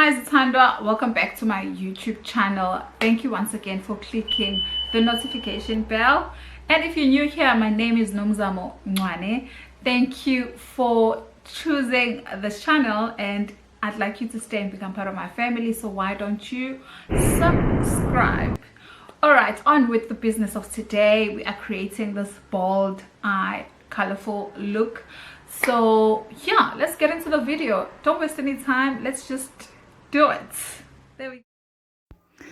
Hi Zithandwa, welcome back to my YouTube channel. Thank you once again for clicking the notification bell. And if you're new here, my name is Mncwaaa. Thank you for choosing this channel, and I'd like you to stay and become part of my family, so why don't you subscribe? Alright, on with the business of today. We are creating this bold eye colorful look. So yeah, let's get into the video. Don't waste any time, let's just do it. There we go.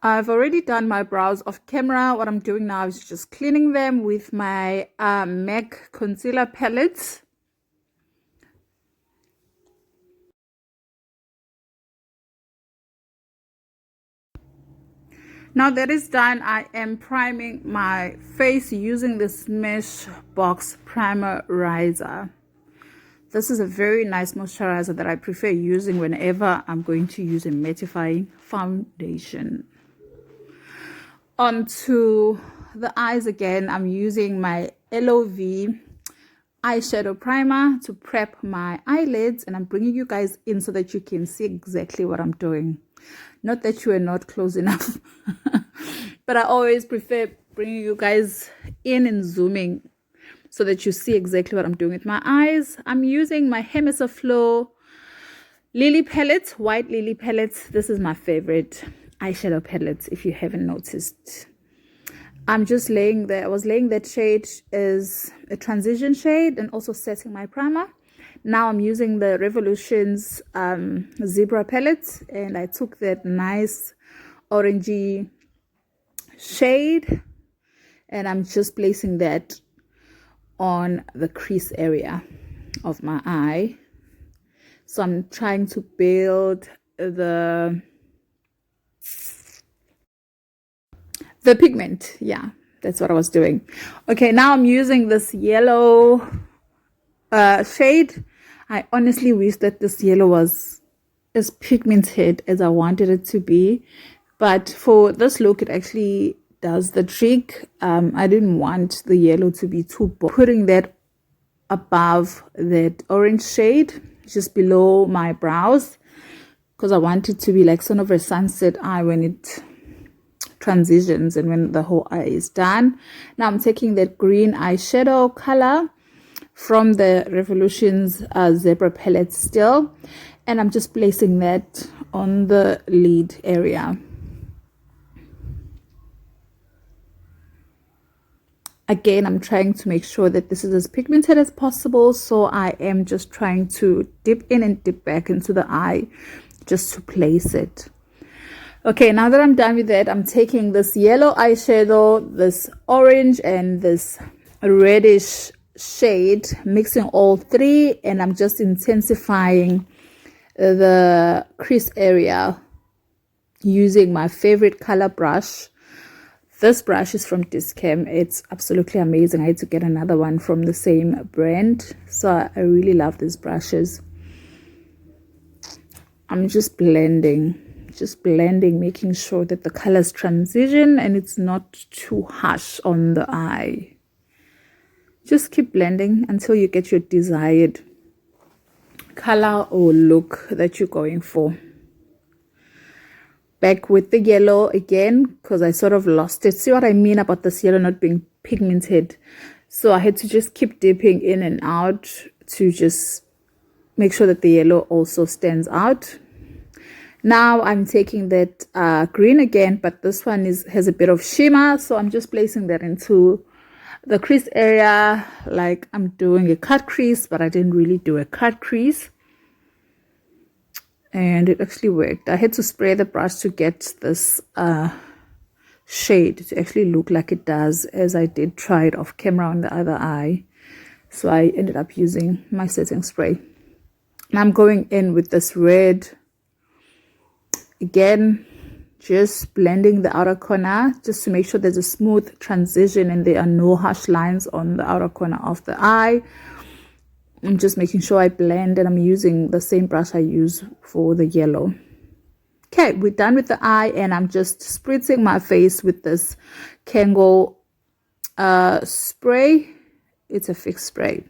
I've already done my brows off camera. What I'm doing now is just cleaning them with my MAC concealer palette. Now that is done, I am priming my face using this Smashbox primerizer. This is a very nice moisturizer that I prefer using whenever I'm going to use a mattifying foundation. Onto the eyes again, I'm using my LOV eyeshadow primer to prep my eyelids, and I'm bringing you guys in so that you can see exactly what I'm doing. Not that you are not close enough, but I always prefer bringing you guys in and zooming so that you see exactly what I'm doing with my eyes. I'm using my Flow Lily palette, white Lily palette. This is my favorite eyeshadow palette, if you haven't noticed. I'm just laying there. I was laying that shade as a transition shade and also setting my primer. Now I'm using the Revolutions Zebra palette, and I took that nice orangey shade and I'm just placing that on the crease area of my eye. So I'm trying to build the pigment. Yeah, that's what I was doing. Okay, now I'm using this yellow shade. I honestly wish that this yellow was as pigmented as I wanted it to be, but for this look it actually does the trick. I didn't want the yellow to be too bold. Putting that above that orange shade just below my brows, because I want it to be like sort of a sunset eye when it transitions and when the whole eye is done. Now I'm taking that green eyeshadow color from the Revolutions Zebra palette still, and I'm just placing that on the lid area. Again, I'm trying to make sure that this is as pigmented as possible, so I am just trying to dip in and dip back into the eye just to place it. Okay, now that I'm done with that, I'm taking this yellow eyeshadow, this orange and this reddish shade, mixing all three, and I'm just intensifying the crease area using my favorite color brush. This brush is from Discam. It's absolutely amazing. I had to get another one from the same brand, so I really love these brushes. I'm just blending, making sure that the colors transition and it's not too harsh on the eye. Just keep blending until you get your desired color or look that you're going for. Back with the yellow again, because I sort of lost it. See what I mean about this yellow not being pigmented? So I had to just keep dipping in and out to just make sure that the yellow also stands out. Now I'm taking that green again, but this one has a bit of shimmer, so I'm just placing that into the crease area like I'm doing a cut crease, but I didn't really do a cut crease. And it actually worked. I had to spray the brush to get this shade to actually look like it does, as I did try it off camera on the other eye. So I ended up using my setting spray. And I'm going in with this red. Again, just blending the outer corner just to make sure there's a smooth transition and there are no harsh lines on the outer corner of the eye. I'm just making sure I blend, and I'm using the same brush I use for the yellow. Okay, we're done with the eye, and I'm just spritzing my face with this Kango spray. It's a fixed spray.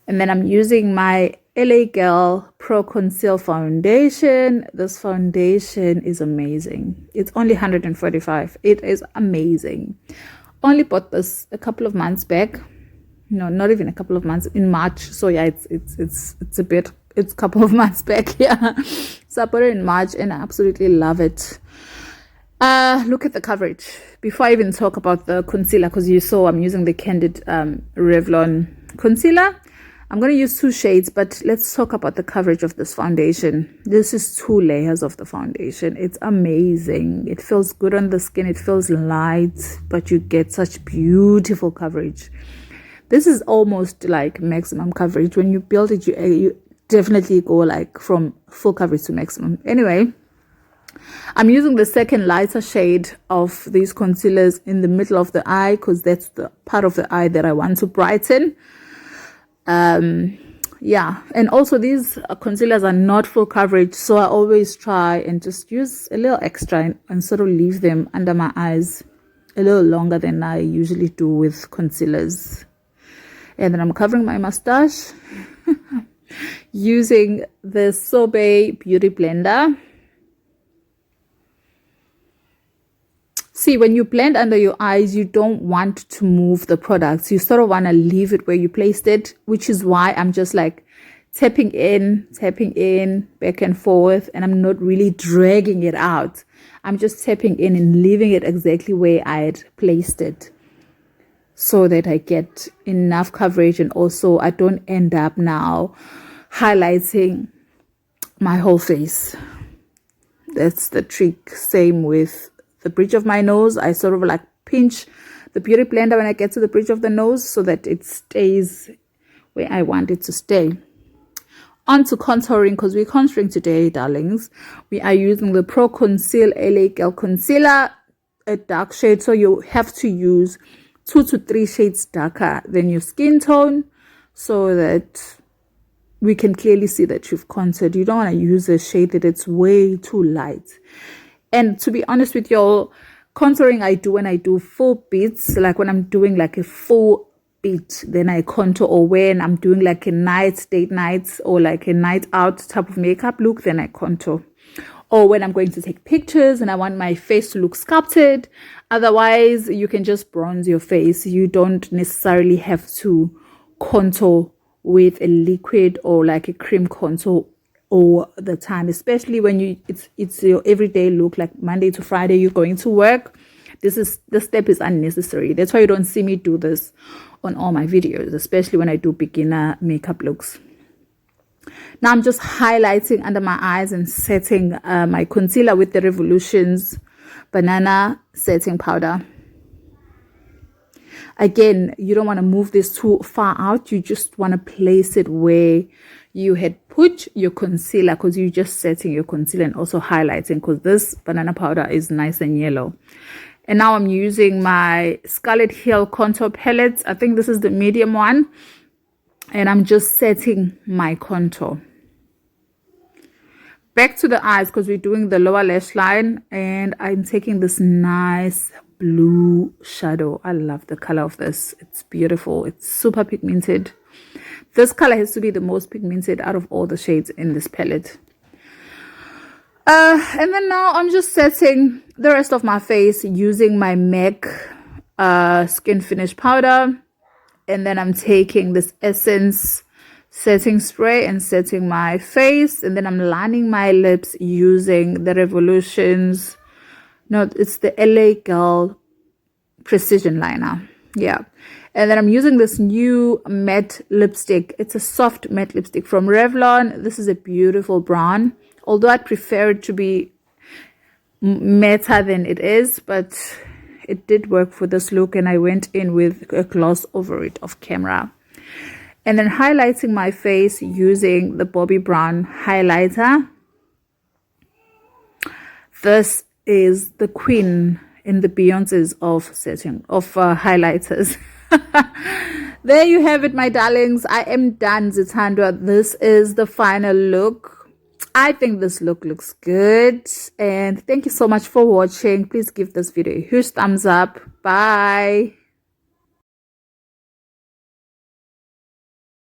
And then I'm using my LA Girl Pro Conceal Foundation. This foundation is amazing. It's only 145. It is amazing. Only bought this a couple of months back. No, not even a couple of months, in March. So yeah, it's a couple of months back. Yeah, so I bought it in March and I absolutely love it. Look at the coverage. Before I even talk about the concealer, because you saw I'm using the Candid Revlon concealer. I'm going to use 2 shades, but let's talk about the coverage of this foundation. This is 2 layers of the foundation. It's amazing. It feels good on the skin. It feels light, but you get such beautiful coverage. This is almost like maximum coverage. When you build it, you definitely go like from full coverage to maximum. Anyway, I'm using the second lighter shade of these concealers in the middle of the eye, because that's the part of the eye that I want to brighten. Yeah, and also these concealers are not full coverage, so I always try and just use a little extra and sort of leave them under my eyes a little longer than I usually do with concealers. And then I'm covering my mustache using the Sorbet Beauty Blender. See, when you blend under your eyes, you don't want to move the products. You sort of want to leave it where you placed it, which is why I'm just like tapping in, back and forth, and I'm not really dragging it out. I'm just tapping in and leaving it exactly where I had placed it, so that I get enough coverage, and also I don't end up now highlighting my whole face. That's the trick. Same with the bridge of my nose. I sort of like pinch the beauty blender when I get to the bridge of the nose so that it stays where I want it to stay. On to contouring, because we're contouring today, darlings. We are using the Pro Conceal LA Girl Concealer, a dark shade, so you have to use 2 to 3 shades darker than your skin tone so that we can clearly see that you've contoured. You don't want to use a shade that it's way too light. And to be honest with y'all, contouring I do when I do full beats, like when I'm doing like a full beat, then I contour, or when I'm doing like a date night or like a night out type of makeup look, then I contour. Or when I'm going to take pictures and I want my face to look sculpted. Otherwise, you can just bronze your face. You don't necessarily have to contour with a liquid or like a cream contour all the time, especially when it's your everyday look, like Monday to Friday you're going to work. This step is unnecessary. That's why you don't see me do this on all my videos, especially when I do beginner makeup looks. Now I'm just highlighting under my eyes and setting my concealer with the Revolutions Banana Setting Powder. Again, you don't want to move this too far out. You just want to place it where you had put your concealer, because you're just setting your concealer and also highlighting, because this banana powder is nice and yellow. And now I'm using my Scarlet Hill contour palette. I think this is the medium one. And I'm just setting my contour. Back to the eyes, because we're doing the lower lash line. And I'm taking this nice blue shadow. I love the color of this. It's beautiful. It's super pigmented. This color has to be the most pigmented out of all the shades in this palette. And then now I'm just setting the rest of my face using my MAC Skin Finish Powder. And then I'm taking this Essence setting spray and setting my face. And then I'm lining my lips using the Revolutions. No, it's the LA Girl Precision Liner. Yeah. And then I'm using this new matte lipstick. It's a soft matte lipstick from Revlon. This is a beautiful brown. Although I'd prefer it to be matter than it is, but it did work for this look, and I went in with a gloss over it off camera. And then highlighting my face using the Bobbi Brown highlighter. This is the queen in the Beyonce's of highlighters. There you have it, my darlings. I am done, Zithandwa. This is the final look. I think this look looks good, and thank you so much for watching. Please give this video a huge thumbs up. Bye.